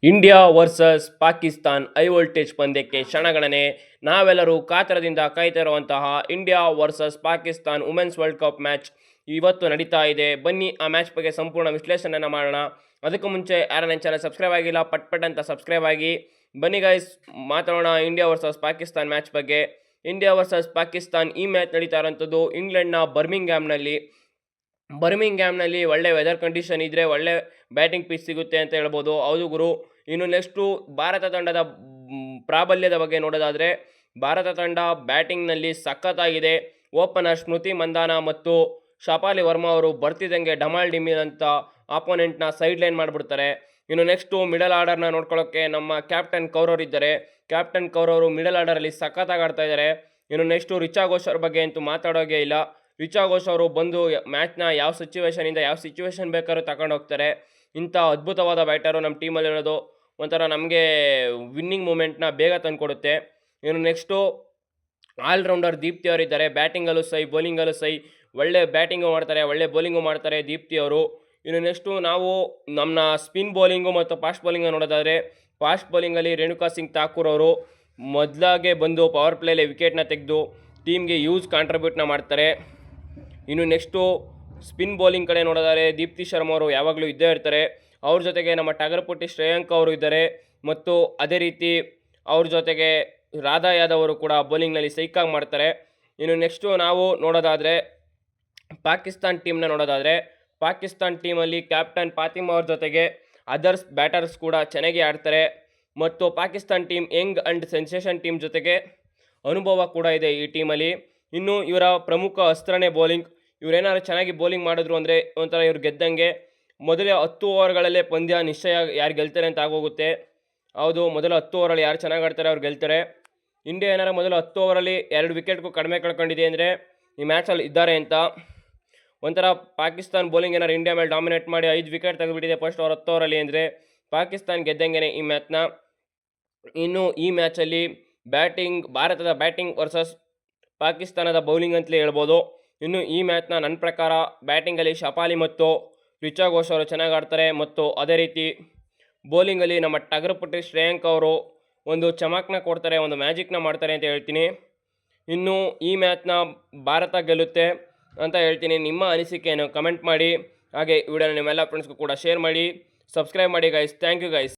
India versus Pakistan high voltage ಪಂದ್ಯಕ್ಕೆ ಕ್ಷಣಗಣನೆ. ನಾವೆಲ್ಲರೂ ಕಾತರದಿಂದ ಕಾಯ್ತಿರುವಂತಹ India versus Pakistan women's world cup match ಇವತ್ತು ನಡೀತಾ ಇದೆ. ಬನ್ನಿ ಆ ಮ್ಯಾಚ್ ಬಗ್ಗೆ ಸಂಪೂರ್ಣ ವಿಶ್ಲೇಷಣೆಯನ್ನು ಮಾಡೋಣ. ಅದಕ್ಕೂ ಮುಂಚೆ ಯಾರು ನನ್ನ ಚಾನಲ್ ಸಬ್ಸ್ಕ್ರೈಬ್ ಆಗಿಲ್ಲ ಪಟ್ ಅಂತ ಸಬ್ಸ್ಕ್ರೈಬ್ ಆಗಿ. ಬನ್ನಿ ಗೈಸ್, ಮಾತಾಡೋಣ ಇಂಡಿಯಾ ವರ್ಸಸ್ ಪಾಕಿಸ್ತಾನ್ ಮ್ಯಾಚ್ ಬಗ್ಗೆ. ಇಂಡಿಯಾ ವರ್ಸಸ್ ಪಾಕಿಸ್ತಾನ್ ಈ ಮ್ಯಾಚ್ ನಡೀತಾ ಇರೋಂಥದ್ದು ಇಂಗ್ಲೆಂಡ್ನ ಬರ್ಮಿಂಗ್ಹ್ಯಾಮ್ನಲ್ಲಿ ಒಳ್ಳೆ ವೆದರ್ ಕಂಡೀಷನ್ ಇದ್ದರೆ ಒಳ್ಳೆ ಬ್ಯಾಟಿಂಗ್ ಪಿಚ್ ಸಿಗುತ್ತೆ ಅಂತ ಹೇಳ್ಬೋದು. ಹೌದು ಗುರು. ಇನ್ನು ನೆಕ್ಸ್ಟು ಭಾರತ ತಂಡದ ಪ್ರಾಬಲ್ಯದ ಬಗ್ಗೆ ನೋಡೋದಾದರೆ, ಭಾರತ ತಂಡ ಬ್ಯಾಟಿಂಗ್ನಲ್ಲಿ ಸಖತ್ತಾಗಿದೆ. ಓಪನರ್ ಸ್ಮೃತಿ ಮಂದಾನ ಮತ್ತು ಶಫಾಲಿ ವರ್ಮಾ ಅವರು ಬರ್ತಿದ್ದಂಗೆ ಡಮಾಲ್ ಡಿಮಿಲ್ ಅಂತ ಆಪೋನೆಂಟ್ನ ಸೈಡ್ ಲೈನ್ ಮಾಡಿಬಿಡ್ತಾರೆ. ಇನ್ನು ನೆಕ್ಸ್ಟು ಮಿಡಲ್ ಆರ್ಡರ್ನ ನೋಡ್ಕೊಳ್ಳೋಕ್ಕೆ ನಮ್ಮ ಕ್ಯಾಪ್ಟನ್ ಕೌರವ್ ಇದ್ದಾರೆ. ಕ್ಯಾಪ್ಟನ್ ಕೌರವರು ಮಿಡಲ್ ಆರ್ಡರಲ್ಲಿ ಸಖತ್ತಾಗಿ ಆಡ್ತಾ ಇದ್ದಾರೆ. ಇನ್ನು ನೆಕ್ಸ್ಟು ರಿಚಾ ಘೋಷ್ ಅವ್ರ ಬಗ್ಗೆ ಅಂತೂ ಮಾತಾಡೋಗೆ ಇಲ್ಲ. ರಿಚಾ ಘೋಷ್ ಅವರು ಬಂದು ಮ್ಯಾಚ್ನ ಯಾವ ಸಿಚುವೇಶನ್ ಬೇಕಾದ್ರೂ ತಗೊಂಡು ಹೋಗ್ತಾರೆ. ಇಂಥ ಅದ್ಭುತವಾದ ಬ್ಯಾಟರು ನಮ್ಮ ಟೀಮಲ್ಲಿರೋದು ಒಂಥರ ನಮಗೆ ವಿನ್ನಿಂಗ್ ಮೂಮೆಂಟ್ನ ಬೇಗ ತಂದುಕೊಡುತ್ತೆ. ಇನ್ನು ನೆಕ್ಸ್ಟು ಆಲ್ರೌಂಡರ್ ದೀಪ್ತಿ ಅವರಿದ್ದಾರೆ. ಬ್ಯಾಟಿಂಗಲ್ಲೂ ಸೈ, ಬೌಲಿಂಗಲ್ಲೂ ಸೈ, ಒಳ್ಳೆ ಬ್ಯಾಟಿಂಗು ಮಾಡ್ತಾರೆ, ಒಳ್ಳೆ ಬೌಲಿಂಗು ಮಾಡ್ತಾರೆ ದೀಪ್ತಿ ಅವರು. ಇನ್ನು ನೆಕ್ಸ್ಟು ನಾವು ನಮ್ಮ ಸ್ಪಿನ್ ಬೌಲಿಂಗು ಮತ್ತು ಫಾಸ್ಟ್ ಬೌಲಿಂಗು ನೋಡೋದಾದರೆ, ಫಾಸ್ಟ್ ಬೌಲಿಂಗಲ್ಲಿ ರೇಣುಕಾ ಸಿಂಗ್ ಠಾಕೂರ್ ಅವರು ಮೊದಲಾಗೆ ಬಂದು ಪವರ್ ಪ್ಲೇಲಿ ವಿಕೆಟ್ನ ತೆಗೆದು ಟೀಮ್ಗೆ ಕಾಂಟ್ರಿಬ್ಯೂಟ್ನ ಮಾಡ್ತಾರೆ. ಇನ್ನು ನೆಕ್ಸ್ಟು ಸ್ಪಿನ್ ಬೌಲಿಂಗ್ ಕಡೆ ನೋಡೋದಾದರೆ ದೀಪ್ತಿ ಶರ್ಮಾ ಅವರು ಯಾವಾಗಲೂ ಇದ್ದೇ ಇರ್ತಾರೆ. ಅವ್ರ ಜೊತೆಗೆ ನಮ್ಮ ಟಗರ್ಪುಟ್ಟಿ ಶ್ರೇಯಾಂಕ್ ಅವರು ಇದ್ದಾರೆ ಮತ್ತು ಅದೇ ರೀತಿ ಅವ್ರ ಜೊತೆಗೆ ರಾಧಾ ಯಾದವ್ ಅವರು ಕೂಡ ಬೌಲಿಂಗ್ನಲ್ಲಿ ಸೈಕಾಗಿ ಮಾಡ್ತಾರೆ. ಇನ್ನು ನೆಕ್ಸ್ಟು ನಾವು ನೋಡೋದಾದರೆ ಪಾಕಿಸ್ತಾನ್ ಟೀಮಲ್ಲಿ ಕ್ಯಾಪ್ಟನ್ ಫಾತಿಮಾ ಅವ್ರ ಜೊತೆಗೆ ಅದರ್ಸ್ ಬ್ಯಾಟರ್ಸ್ ಕೂಡ ಚೆನ್ನಾಗಿ ಆಡ್ತಾರೆ ಮತ್ತು Pakistan team Young and sensation team ಜೊತೆಗೆ ಅನುಭವ ಕೂಡ ಇದೆ ಈ ಟೀಮಲ್ಲಿ. ಇನ್ನು ಇವರ ಪ್ರಮುಖ ಅಸ್ತ್ರನೇ ಬೌಲಿಂಗ್. ಇವರೇನಾದ್ರು ಚೆನ್ನಾಗಿ ಬೌಲಿಂಗ್ ಮಾಡಿದ್ರು ಅಂದರೆ ಒಂಥರ ಇವ್ರು ಗೆದ್ದಂಗೆ. ಮೊದಲೇ 10 ಓವರ್ಗಳಲ್ಲೇ ಪಂದ್ಯ ನಿಶ್ಚಯ ಯಾರು ಗೆಲ್ತಾರೆ ಅಂತ ಆಗೋಗುತ್ತೆ. ಹೌದು, ಮೊದಲ 10 ಓವರಲ್ಲಿ ಯಾರು ಚೆನ್ನಾಗಿ ಆಡ್ತಾರೆ ಅವ್ರು ಗೆಲ್ತಾರೆ. ಇಂಡಿಯಾ ಏನಾರು ಮೊದಲ 10 ಓವರಲ್ಲಿ 2 ವಿಕೆಟ್ಗೂ ಕಡಿಮೆ ಕಳ್ಕೊಂಡಿದೆ ಅಂದರೆ ಈ ಮ್ಯಾಚಲ್ಲಿ ಇದ್ದಾರೆ ಅಂತ. ಒಂಥರ ಪಾಕಿಸ್ತಾನ್ ಬೌಲಿಂಗ್ ಏನಾರು ಇಂಡಿಯಾ ಮೇಲೆ ಡಾಮಿನೇಟ್ ಮಾಡಿ 5 ವಿಕೆಟ್ ತೆಗೆದುಬಿಟ್ಟಿದೆ ಫಸ್ಟ್ 10 ಓವರಲ್ಲಿ ಅಂದರೆ ಪಾಕಿಸ್ತಾನ್ ಗೆದ್ದಂಗೆ ಈ ಮ್ಯಾಚ್ನ. ಇನ್ನು ಈ ಮ್ಯಾಚಲ್ಲಿ ಭಾರತದ ಬ್ಯಾಟಿಂಗ್ ವರ್ಸಸ್ ಪಾಕಿಸ್ತಾನದ ಬೌಲಿಂಗ್ ಅಂತಲೇ ಹೇಳ್ಬೋದು. ಇನ್ನು ಈ ಮ್ಯಾಚ್ನ ನನ್ನ ಪ್ರಕಾರ ಬ್ಯಾಟಿಂಗಲ್ಲಿ ಶಫಾಲಿ ಮತ್ತು ರಿಚಾ ಘೋಷ್ ಅವರು ಚೆನ್ನಾಗಿ ಆಡ್ತಾರೆ ಮತ್ತು ಅದೇ ರೀತಿ ಬೌಲಿಂಗಲ್ಲಿ ನಮ್ಮ ಟಗರ್ಪುಟ್ಟಿ ಶ್ರೇಯಾಂಕ್ ಅವರು ಒಂದು ಚಮಕ್ನ ಕೊಡ್ತಾರೆ, ಒಂದು ಮ್ಯಾಜಿಕ್ನ ಮಾಡ್ತಾರೆ ಅಂತ ಹೇಳ್ತೀನಿ. ಇನ್ನು ಈ ಮ್ಯಾಚ್ನ ಭಾರತ ಗೆಲ್ಲುತ್ತೆ ಅಂತ ಹೇಳ್ತೀನಿ. ನಿಮ್ಮ ಅನಿಸಿಕೆಯನ್ನು ಕಮೆಂಟ್ ಮಾಡಿ. ಹಾಗೆ ವಿಡಿಯೋನ ನಿಮ್ಮೆಲ್ಲ ಫ್ರೆಂಡ್ಸ್ಗೂ ಕೂಡ ಶೇರ್ ಮಾಡಿ, ಸಬ್ಸ್ಕ್ರೈಬ್ ಮಾಡಿ ಗೈಸ್. Thank you guys.